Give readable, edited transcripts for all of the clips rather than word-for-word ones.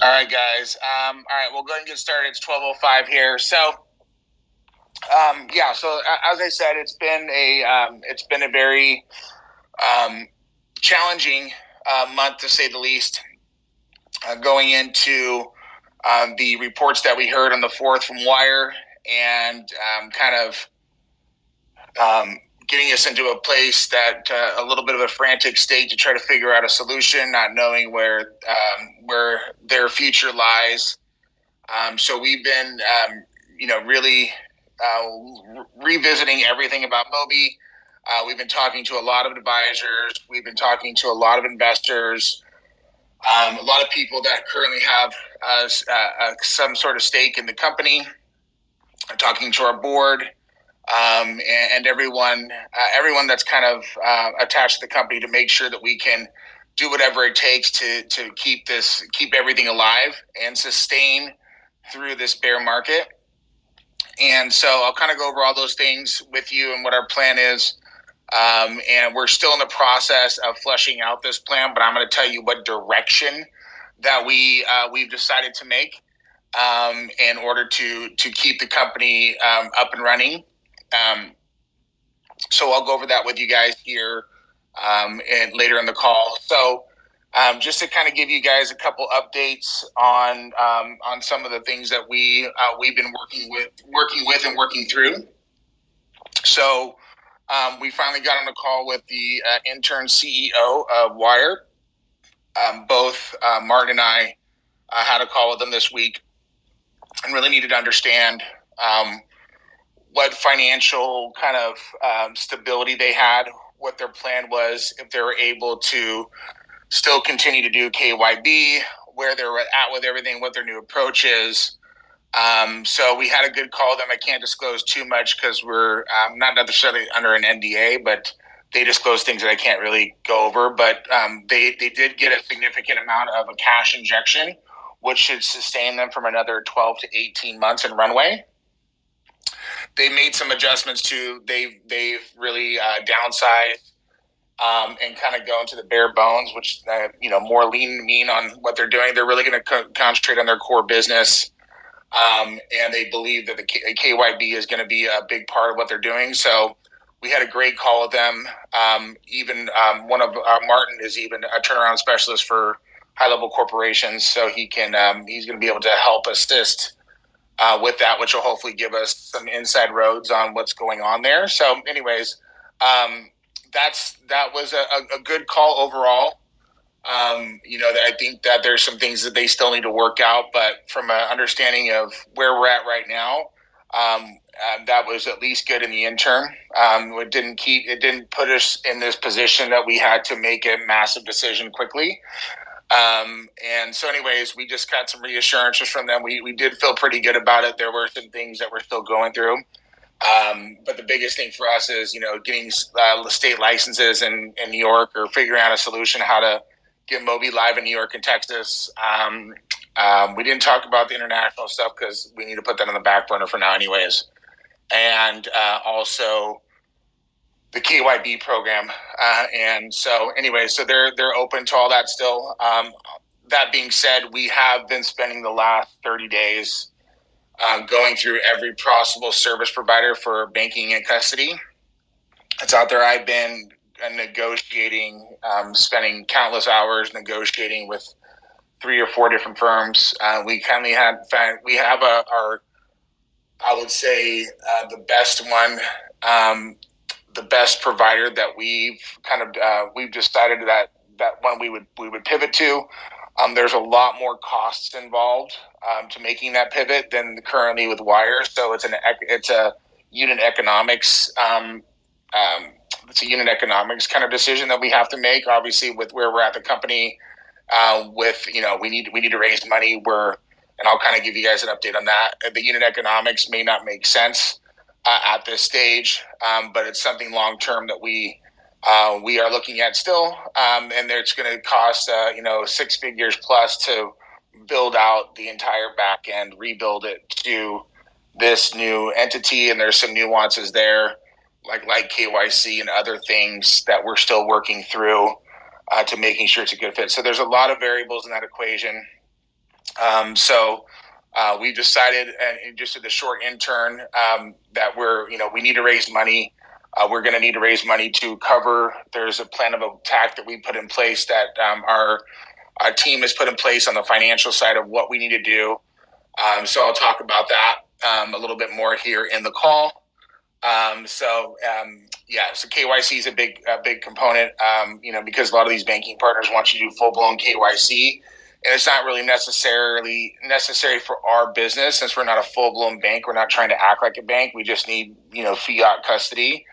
All right, guys. All right, we'll go ahead and get started. It's 12:05 here. So, yeah. So as I said, it's been a very challenging month to say the least. Going into the reports that we heard on the 4th from Wyre, and kind of getting us into a place that a little bit of a frantic state to try to figure out a solution, not knowing where their future lies. So we've been, really revisiting everything about Mobie. We've been talking to a lot of advisors. We've been talking to a lot of investors, a lot of people that currently have some sort of stake in the company. I'm talking to our board, and everyone that's kind of attached to the company to make sure that we can do whatever it takes to keep everything alive and sustain through this bear market. And so I'll kind of go over all those things with you and what our plan is. And we're still in the process of fleshing out this plan, but I'm going to tell you what direction that we've decided to make in order to keep the company up and running. So I'll go over that with you guys here and later in the call. So just to kind of give you guys a couple updates on some of the things that we've been working through. So we finally got on a call with the intern CEO of Wyre. Both Martin and I had a call with them this week and really needed to understand what financial kind of stability they had, what their plan was, if they were able to still continue to do KYB, where they're at with everything, what their new approach is. So we had a good call with them. I can't disclose too much because we're not necessarily under an NDA, but they disclose things that I can't really go over. But they did get a significant amount of a cash injection, which should sustain them from another 12 to 18 months in runway. They made some adjustments too. They've really downsized and kind of go into the bare bones, which more lean and mean on what they're doing. They're really going to concentrate on their core business, and they believe that the KYB is going to be a big part of what they're doing. So we had a great call with them. Even one of Martin is even a turnaround specialist for high-level corporations, so he's going to be able to help assist with that, which will hopefully give us some inside roads on what's going on there. So anyways, that was a good call overall. That I think that there's some things that they still need to work out, but from an understanding of where we're at right now, that was at least good in the interim. It didn't put us in this position that we had to make a massive decision quickly. And so anyways, we just got some reassurances from them. We did feel pretty good about it. There were some things that we're still going through. But the biggest thing for us is, getting state licenses in New York, or figuring out a solution how to get Mobie live in New York and Texas. We didn't talk about the international stuff because we need to put that on the back burner for now anyways. And also the KYB program. And so anyway, so they're open to all that still. That being said, we have been spending the last 30 days going through every possible service provider for banking and custody. It's out there. I've been negotiating, spending countless hours negotiating with 3 or 4 different firms. We have our, I would say, the best one, the best provider that we've decided that one we would pivot to. There's a lot more costs involved to making that pivot than currently with Wyre. So it's a unit economics. It's a unit economics kind of decision that we have to make. Obviously, with where we're at the company, we need to raise money. And I'll kind of give you guys an update on that. The unit economics may not make sense at this stage, but it's something long term that we are looking at still, and it's going to cost 6 figures plus to build out the entire back end, rebuild it to this new entity, and there's some nuances there, like KYC and other things that we're still working through to making sure it's a good fit. So there's a lot of variables in that equation. We decided, and just at the short intern, that we need to raise money. We're going to need to raise money to cover. There's a plan of attack that we put in place that our team has put in place on the financial side of what we need to do. So I'll talk about that a little bit more here in the call. So KYC is a big component, because a lot of these banking partners want you to do full blown KYC, and it's not really necessarily necessary for our business since we're not a full blown bank. We're not trying to act like a bank. We just need fiat custody.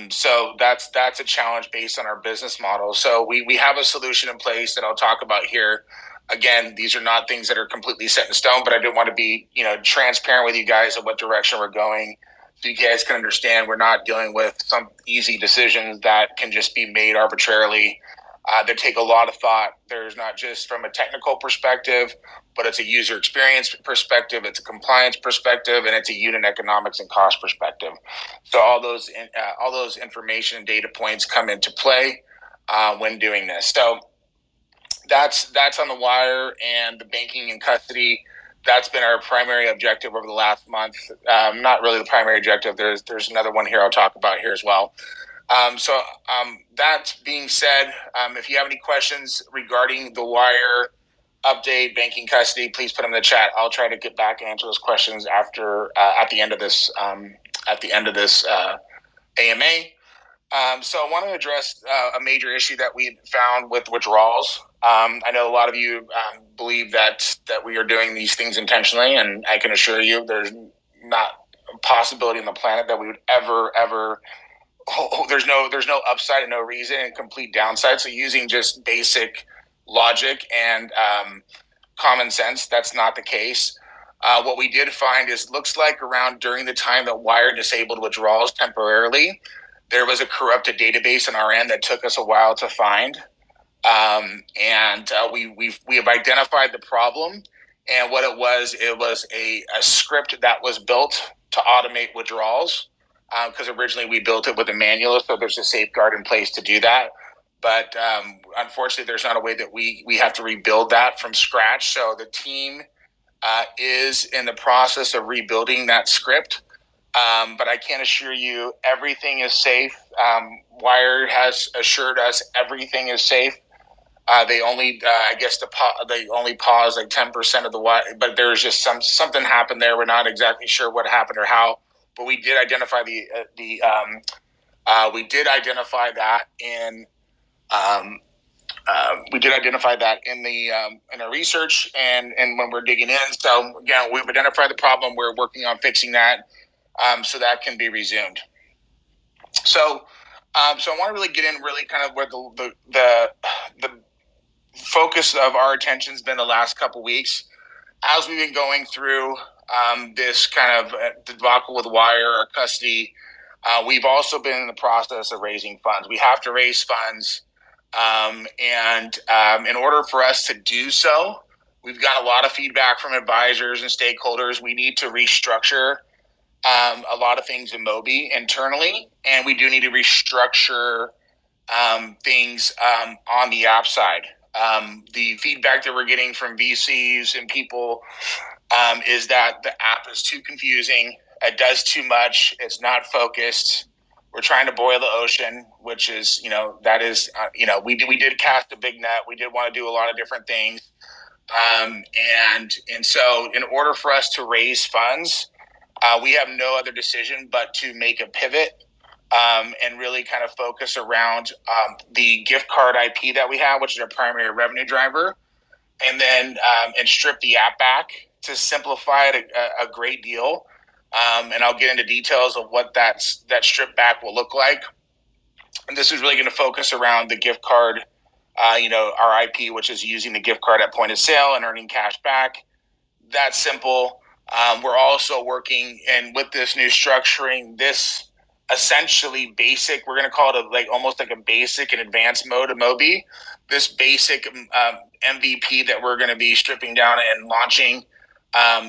So that's a challenge based on our business model. So we have a solution in place that I'll talk about here. Again, these are not things that are completely set in stone, but I do want to be transparent with you guys of what direction we're going, so you guys can understand we're not dealing with some easy decisions that can just be made arbitrarily. They take a lot of thought. There's not just from a technical perspective, but it's a user experience perspective, it's a compliance perspective, and it's a unit economics and cost perspective. So all those information and data points come into play when doing this. So that's on the Wyre and the banking and custody. That's been our primary objective over the last month. Not really the primary objective. There's another one here I'll talk about here as well. That being said, if you have any questions regarding the Wyre update, banking custody, please put them in the chat. I'll try to get back and answer those questions after at the end of this AMA. So I want to address a major issue that we found with withdrawals. I know a lot of you believe that we are doing these things intentionally, and I can assure you there's not a possibility on the planet that we would ever there's no upside and no reason and complete downside. So using just basic logic and common sense, that's not the case. What we did find is looks like around during the time that Wyre disabled withdrawals temporarily, there was a corrupted database on our end that took us a while to find. We have identified the problem, and what it was a script that was built to automate withdrawals, because originally we built it with a manual, so there's a safeguard in place to do that. But unfortunately, there's not a way that we have to rebuild that from scratch. So the team is in the process of rebuilding that script. But I can assure you everything is safe. Wyre has assured us everything is safe. They only, they only paused like 10% of the Wyre, but there's just something happened there. We're not exactly sure what happened or how, but we did identify that in our research and when we're digging in. So again, we've identified the problem. We're working on fixing that. So that can be resumed. So I want to really get in really kind of where the focus of our attention has been the last couple of weeks as we've been going through this kind of debacle with Wyre or custody. We've also been in the process of raising funds. We have to raise funds, and in order for us to do so, we've got a lot of feedback from advisors and stakeholders. We need to restructure a lot of things in Mobie internally, and we do need to restructure things on the app side. The feedback that we're getting from VCs and people is that the app is too confusing. It does too much. It's not focused. We're trying to boil the ocean, which is, we did cast a big net. We did want to do a lot of different things. And so in order for us to raise funds, we have no other decision but to make a pivot and really kind of focus around the gift card IP that we have, which is our primary revenue driver, and then and strip the app back to simplify it a great deal. And I'll get into details of what that strip back will look like. And this is really going to focus around the gift card, our IP, which is using the gift card at point of sale and earning cash back. That's simple. We're also working, and with this new structuring, this essentially basic, we're going to call it almost like a basic and advanced mode of Mobie. This basic MVP that we're going to be stripping down and launching,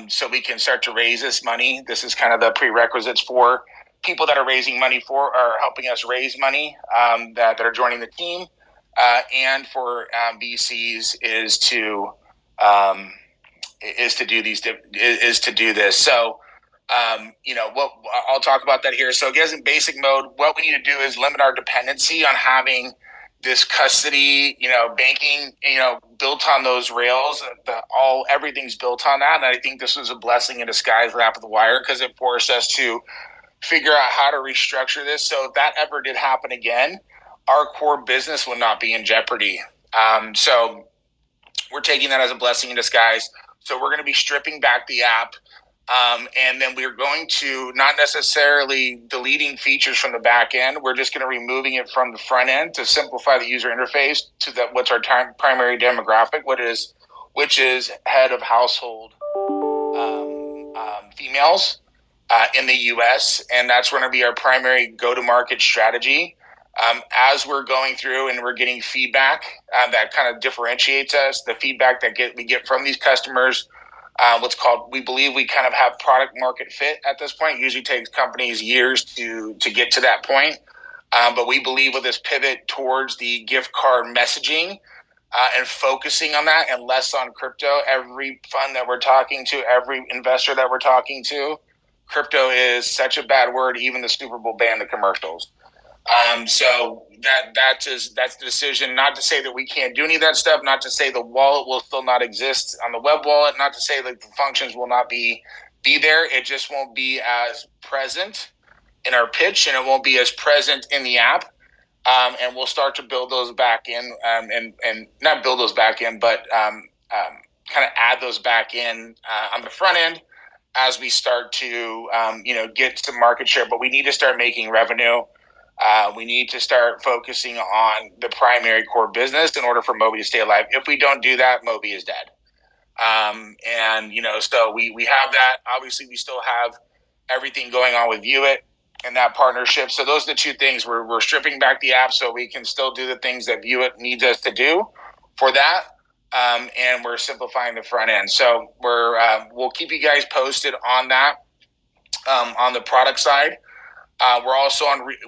so we can start to raise this money. This is kind of the prerequisites for people that are raising money or helping us raise money that are joining the team, and for VCs is to is to do this. So, what I'll talk about that here. So, I guess in basic mode, what we need to do is limit our dependency on having this custody, banking, built on those rails. Everything's built on that, and I think this was a blessing in disguise for App with Wyre, because it forced us to figure out how to restructure this. So if that ever did happen again, our core business would not be in jeopardy. So we're taking that as a blessing in disguise. So we're going to be stripping back the app. And then we're going to not necessarily deleting features from the back end. We're just going to removing it from the front end to simplify the user interface to what's our primary demographic, which is head of household females in the U.S. And that's going to be our primary go-to-market strategy. As we're going through and we're getting feedback that kind of differentiates us, the feedback that we get from these customers, we believe we kind of have product market fit at this point. It usually takes companies years to get to that point. But we believe with this pivot towards the gift card messaging and focusing on that and less on crypto, every fund that we're talking to, every investor that we're talking to, crypto is such a bad word. Even the Super Bowl banned the commercials. So that's the decision. Not to say that we can't do any of that stuff. Not to say the wallet will still not exist on the web wallet. Not to say that the functions will not be there. It just won't be as present in our pitch, and it won't be as present in the app. And we'll start to build those back in, and not build those back in, but kind of add those back in on the front end as we start to get some market share. But we need to start making revenue. We need to start focusing on the primary core business in order for Mobie to stay alive. If we don't do that, Mobie is dead. So we have that. Obviously, we still have everything going on with VEUIT and that partnership. So those are the two things. We're stripping back the app so we can still do the things that VEUIT needs us to do for that. And we're simplifying the front end. So we'll keep you guys posted on that on the product side.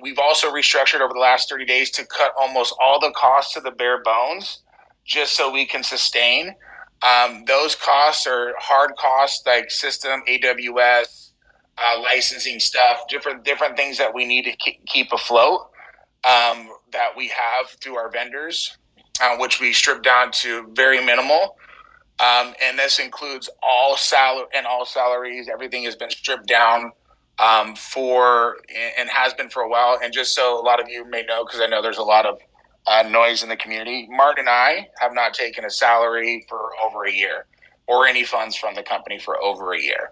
We've also restructured over the last 30 days to cut almost all the costs to the bare bones, just so we can sustain. Those costs are hard costs like system, AWS, licensing stuff, different things that we need to keep afloat that we have through our vendors, which we stripped down to very minimal. And this includes all salaries. Everything has been stripped down and has been for a while. And just so a lot of you may know, because I know there's a lot of noise in the community, Martin and I have not taken a salary for over a year, or any funds from the company for over a year.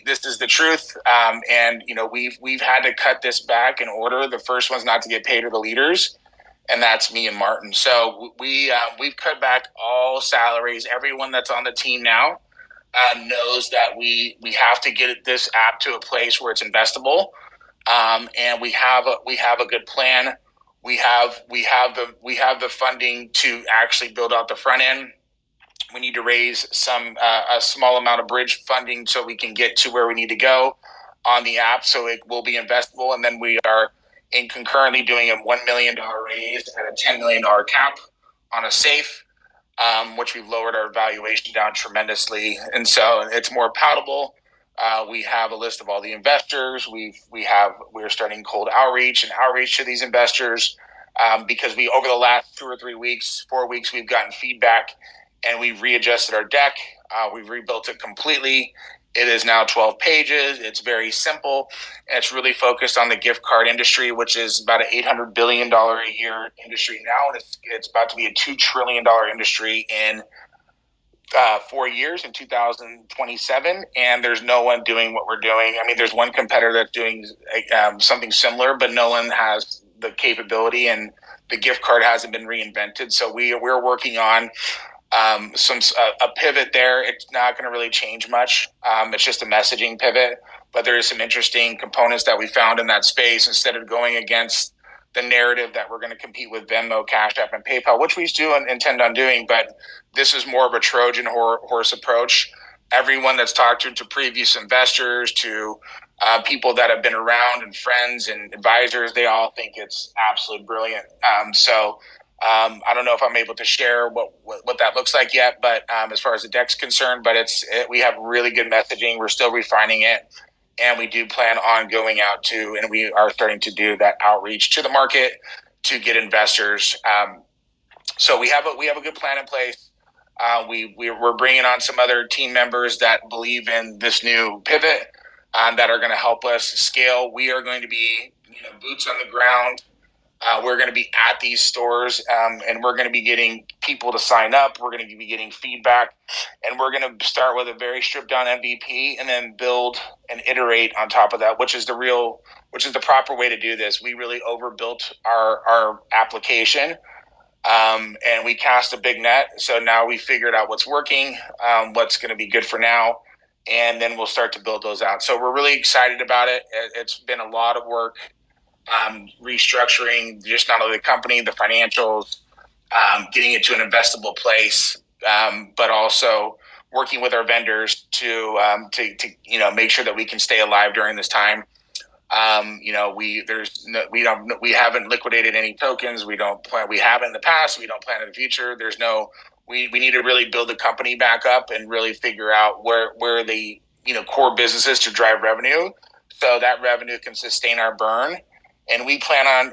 This is the truth. And we've had to cut this back in order. The first one's not to get paid are the leaders, and that's me and Martin. So we've cut back all salaries. Everyone that's on the team now knows that we have to get this app to a place where it's investable, and we have a good plan. We have the funding to actually build out the front end. We need to raise a small amount of bridge funding so we can get to where we need to go on the app, so it will be investable. And then we are concurrently doing a $1 million raise at a $10 million cap on a safe, which we've lowered our valuation down tremendously. And so it's more palatable. We have a list of all the investors. We're starting cold outreach to these investors because over the last 4 weeks, we've gotten feedback, and we've readjusted our deck. We've rebuilt it completely. It is now 12 pages. It's very simple. And it's really focused on the gift card industry, which is about an $800 billion a year industry now. And it's about to be a $2 trillion industry in 4 years, in 2027. And there's no one doing what we're doing. I mean, there's one competitor that's doing something similar, but no one has the capability, and the gift card hasn't been reinvented. So we're working on a pivot there. It's not going to really change much. It's just a messaging pivot, but there is some interesting components that we found in that space. Instead of going against the narrative that we're going to compete with Venmo, Cash App, and PayPal, which we do intend on doing, but this is more of a Trojan horse approach. Everyone that's talked to previous investors, to people that have been around, and friends and advisors, they all think it's absolutely brilliant. So I don't know if I'm able to share what that looks like yet, but as far as the deck's concerned, but we have really good messaging. We're still refining it, and we do plan on going out to, and we are starting to do that outreach to the market to get investors. So we have a good plan in place. We're bringing on some other team members that believe in this new pivot, that are going to help us scale. We are going to be, boots on the ground. We're going to be at these stores, and we're going to be getting people to sign up. We're going to be getting feedback, and we're going to start with a very stripped down MVP, and then build and iterate on top of that, which is the proper way to do this. We really overbuilt our application, and we cast a big net. So now we figured out what's working, what's going to be good for now, and then we'll start to build those out. So we're really excited about it. It's been a lot of work, restructuring just not only the company, the financials, getting it to an investable place, but also working with our vendors to make sure that we can stay alive during this time. We haven't liquidated any tokens. We haven't in the past. We don't plan in the future. We need to really build the company back up and really figure out where the core businesses to drive revenue, so that revenue can sustain our burn. And we plan on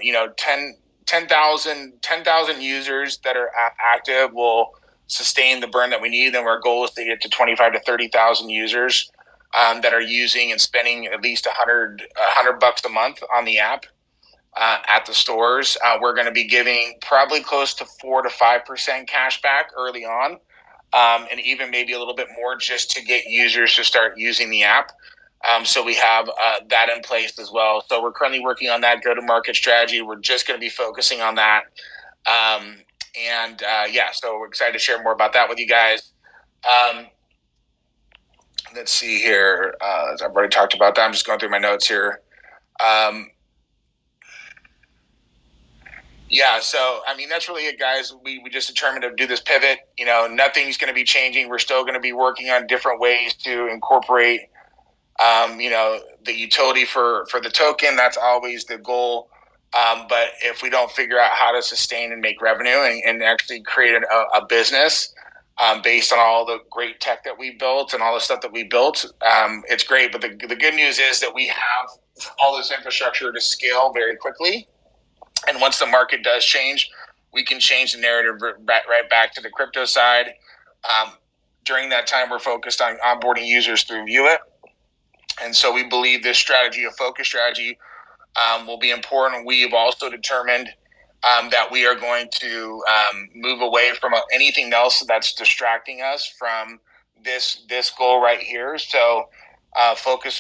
10,000 users that are active will sustain the burn that we need. And our goal is to get to 25 to 30,000 users that are using and spending at least $100 a month on the app at the stores. We're going to be giving probably close to 4 to 5% cash back early on, and even maybe a little bit more just to get users to start using the app. So we have that in place as well. So we're currently working on that go-to-market strategy. We're just going to be focusing on that. So we're excited to share more about that with you guys. Let's see here. I've already talked about that. I'm just going through my notes here. So I mean, that's really it, guys. We just determined to do this pivot. Nothing's going to be changing. We're still going to be working on different ways to incorporate, the utility for the token. That's always the goal. But if we don't figure out how to sustain and make revenue and actually create a business, based on all the great tech that we built and all the stuff that we built, it's great. But the good news is that we have all this infrastructure to scale very quickly. And once the market does change, we can change the narrative right back to the crypto side. During that time, we're focused on onboarding users through VEUIT. And so we believe this strategy, a focus strategy, will be important. We've also determined that we are going to move away from anything else that's distracting us from this goal right here. So focus.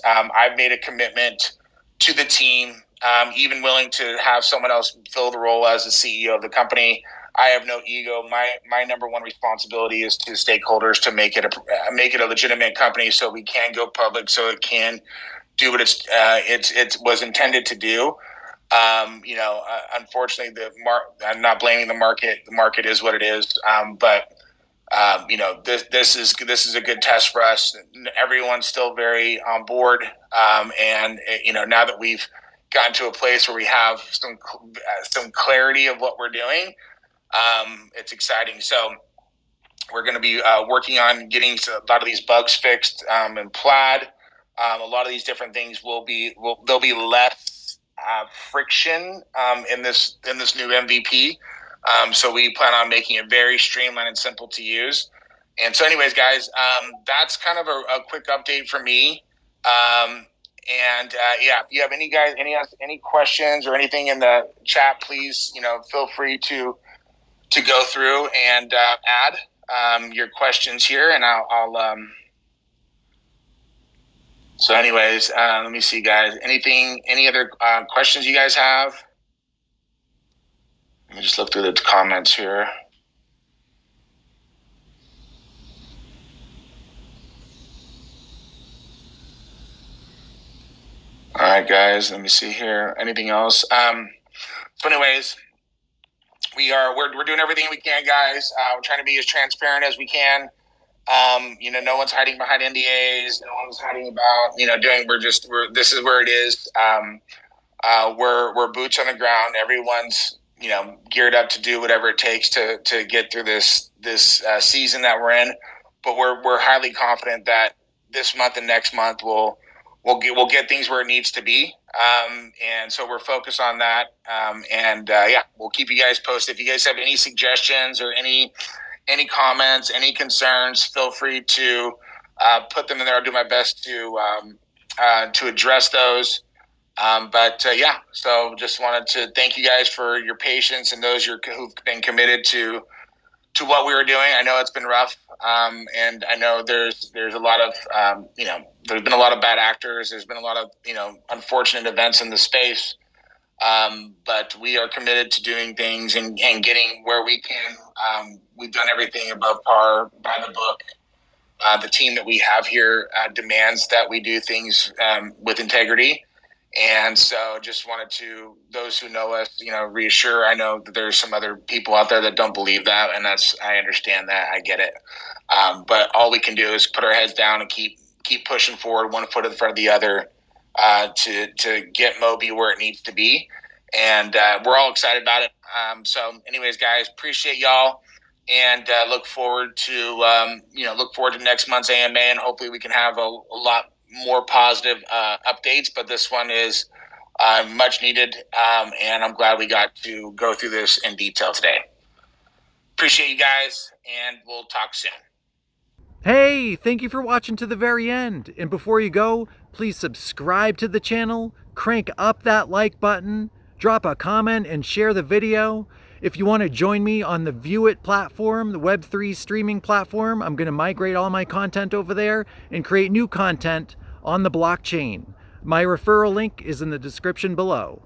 I've made a commitment to the team, even willing to have someone else fill the role as the CEO of the company. I have no ego. My number one responsibility is to stakeholders to make it a legitimate company, so we can go public, so it can do what it was intended to do. Unfortunately, I'm not blaming the market. The market is what it is. This is a good test for us. Everyone's still very on board. Now that we've gotten to a place where we have some clarity of what we're doing, it's exciting. So we're going to be working on getting a lot of these bugs fixed, and Plaid. A lot of these different things there'll be less friction in this new MVP. So we plan on making it very streamlined and simple to use. And so, anyways, guys, that's kind of a quick update for me. If you have any questions or anything in the chat, please feel free to go through and add your questions here, and I'll So anyways, let me see, guys. Any other questions you guys have? Let me just look through the comments here. All right, guys, let me see here. Anything else? So anyways, we're doing everything we can, guys. We're trying to be as transparent as we can. No one's hiding behind NDAs. No one's hiding about, this is where it is. We're boots on the ground. Everyone's, geared up to do whatever it takes to get through this season that we're in. But we're highly confident that this month and next month we'll get things where it needs to be. And so we're focused on that. We'll keep you guys posted. If you guys have any suggestions or any comments, any concerns, feel free to put them in there. I'll do my best to address those. So just wanted to thank you guys for your patience and those who've been committed to what we were doing. I know it's been rough, and I know there's a lot of there's been a lot of bad actors. There's been a lot of unfortunate events in the space, but we are committed to doing things and getting where we can. We've done everything above par, by the book. The team that we have here demands that we do things with integrity. And so just wanted to, those who know us, reassure. I know that there's some other people out there that don't believe that, and I understand that. I get it. But all we can do is put our heads down and keep pushing forward, one foot in front of the other, to get Mobie where it needs to be. And we're all excited about it. So anyways, guys, appreciate y'all, and look forward to next month's AMA, and hopefully we can have a lot more positive updates. But this one is much needed, and I'm glad we got to go through this in detail today. Appreciate you guys, and we'll talk soon. Hey, thank you for watching to the very end. And before you go, please subscribe to the channel, crank up that like button, drop a comment, and share the video. If you want to join me on the VEUIT platform, the Web3 streaming platform, I'm going to migrate all my content over there and create new content on the blockchain. My referral link is in the description below.